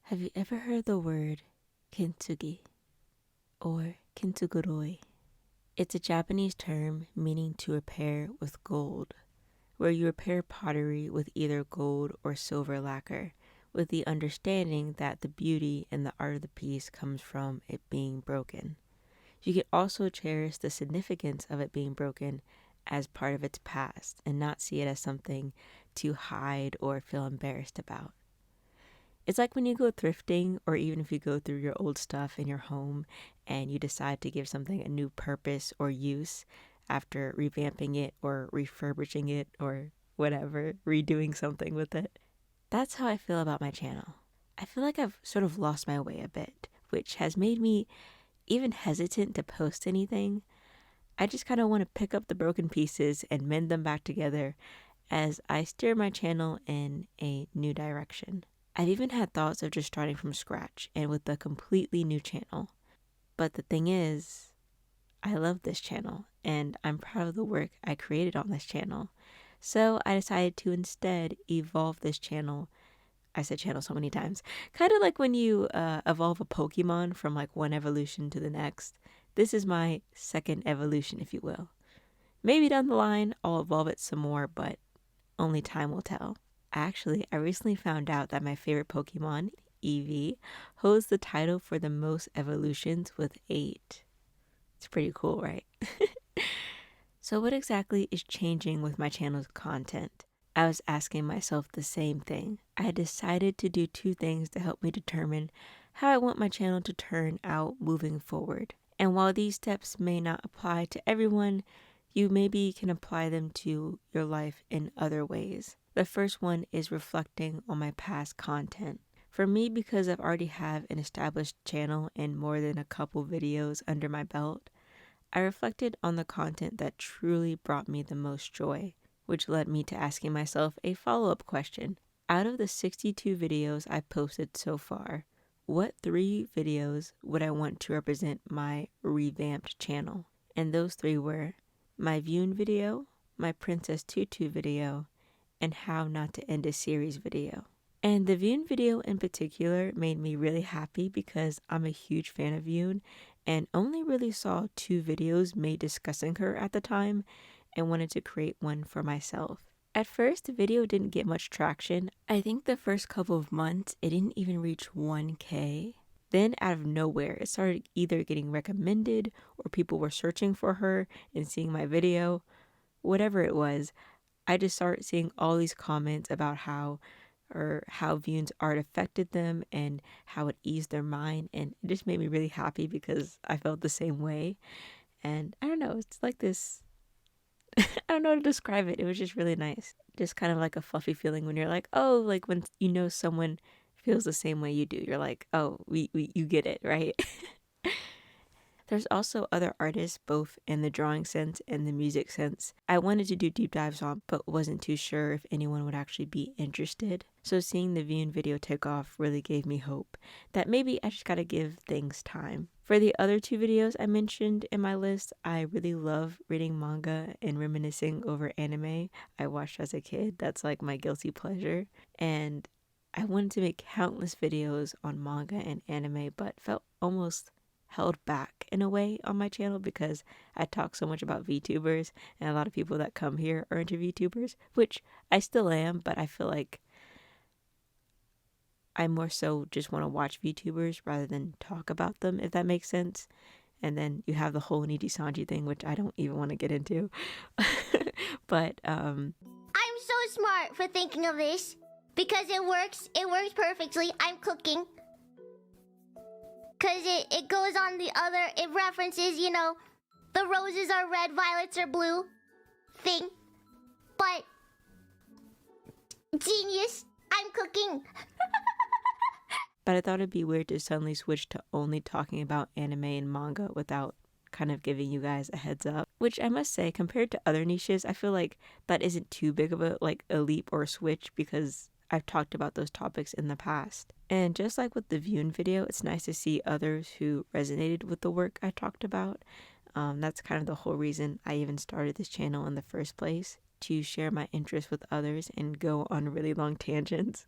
Have you ever heard the word kintsugi or kintsuguroi? It's a Japanese term meaning to repair with gold, where you repair pottery with either gold or silver lacquer, with the understanding that the beauty and the art of the piece comes from it being broken. You can also cherish the significance of it being broken as part of its past and not see it as something to hide or feel embarrassed about. It's like when you go thrifting, or even if you go through your old stuff in your home and you decide to give something a new purpose or use after revamping it or refurbishing it or whatever, redoing something with it. That's how I feel about my channel. I feel like I've sort of lost my way a bit, which has made me even hesitant to post anything. I just kind of want to pick up the broken pieces and mend them back together as I steer my channel in a new direction. I've even had thoughts of just starting from scratch and with a completely new channel. But the thing is, I love this channel and I'm proud of the work I created on this channel. So I decided to instead evolve this channel. I said channel so many times. Kind of like when you evolve a Pokemon from like one evolution to the next. This is my second evolution, if you will. Maybe down the line I'll evolve it some more, but only time will tell. Actually, I recently found out that my favorite Pokemon, Eevee, holds the title for the most evolutions with 8. It's pretty cool, right? So what exactly is changing with my channel's content? I was asking myself the same thing. I had decided to do 2 things to help me determine how I want my channel to turn out moving forward. And while these steps may not apply to everyone, you maybe can apply them to your life in other ways. The first one is reflecting on my past content. For me, because I've already have an established channel and more than a couple videos under my belt, I reflected on the content that truly brought me the most joy, which led me to asking myself a follow-up question. Out of the 62 videos I've posted so far, what 3 videos would I want to represent my revamped channel? And those 3 were my Vune video, my Princess Tutu video, and how not to end a series video. And the Vune video in particular made me really happy because I'm a huge fan of Vune and only really saw 2 videos made discussing her at the time and wanted to create one for myself. At first, the video didn't get much traction. I think the first couple of months, it didn't even reach 1K. Then out of nowhere, it started either getting recommended or people were searching for her and seeing my video. Whatever it was, I just started seeing all these comments about how Vune's art affected them and how it eased their mind, and it just made me really happy because I felt the same way. And I don't know, it's like this I don't know how to describe it. It was just really nice. Just kind of like a fluffy feeling when you're like, oh, like when you know someone feels the same way you do. You're like, oh, you get it, right? There's also other artists, both in the drawing sense and the music sense, I wanted to do deep dives on, but wasn't too sure if anyone would actually be interested. So seeing the Vune video take off really gave me hope that maybe I just gotta give things time. For the other 2 videos I mentioned in my list, I really love reading manga and reminiscing over anime I watched as a kid. That's like my guilty pleasure. And I wanted to make countless videos on manga and anime, but felt almost held back in a way on my channel because I talk so much about VTubers and a lot of people that come here are into VTubers, which I still am, but I feel like I more so just want to watch VTubers rather than talk about them, if that makes sense. And then you have the whole Niji Sanji thing, which I don't even want to get into. But I'm so smart for thinking of this because it works perfectly. I'm cooking. Because it goes on the other, it references, you know, the roses are red, violets are blue thing. But, genius, I'm cooking. But I thought it'd be weird to suddenly switch to only talking about anime and manga without kind of giving you guys a heads up. Which I must say, compared to other niches, I feel like that isn't too big of a leap or a switch because I've talked about those topics in the past. And just like with the Vune video, it's nice to see others who resonated with the work I talked about. That's kind of the whole reason I even started this channel in the first place, to share my interests with others and go on really long tangents.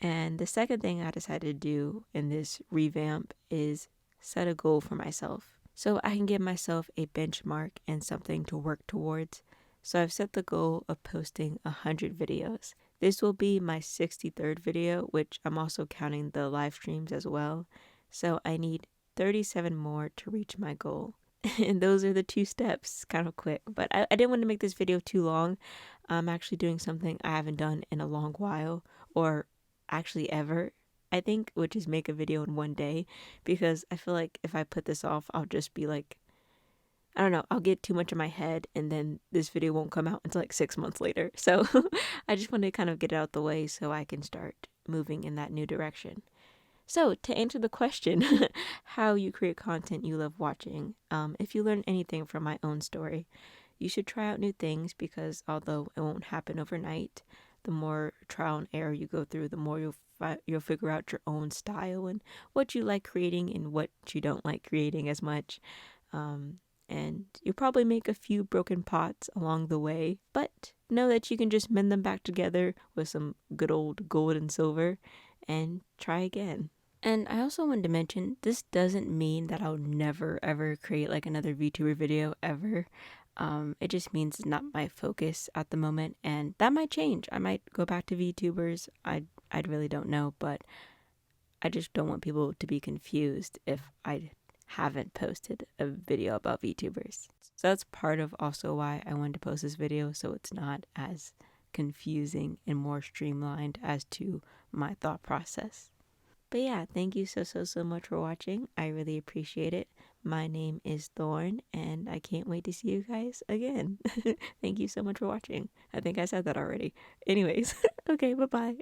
And the second thing I decided to do in this revamp is set a goal for myself so I can give myself a benchmark and something to work towards. So I've set the goal of posting 100 videos. This will be my 63rd video, which I'm also counting the live streams as well. So I need 37 more to reach my goal. And those are the 2 steps, kind of quick. But I didn't want to make this video too long. I'm actually doing something I haven't done in a long while, or actually ever, I think, which is make a video in one day, because I feel like if I put this off, I'll just be like, I don't know, I'll get too much in my head and then this video won't come out until like 6 months later. So I just want to kind of get it out the way so I can start moving in that new direction. So, to answer the question, how you create content you love watching, if you learn anything from my own story, you should try out new things, because although it won't happen overnight, the more trial and error you go through, the more you'll figure out your own style and what you like creating and what you don't like creating as much. And you'll probably make a few broken pots along the way, but know that you can just mend them back together with some good old gold and silver and try again. And I also wanted to mention, this doesn't mean that I'll never ever create like another VTuber video ever. It just means it's not my focus at the moment, and that might change. I might go back to VTubers. I really don't know, but I just don't want people to be confused if I haven't posted a video about VTubers. So that's part of also why I wanted to post this video, so it's not as confusing and more streamlined as to my thought process. But yeah, thank you so much for watching. I really appreciate it. My name is Thorn, and I can't wait to see you guys again. Thank you so much for watching. I think I said that already. Anyways, okay, bye-bye.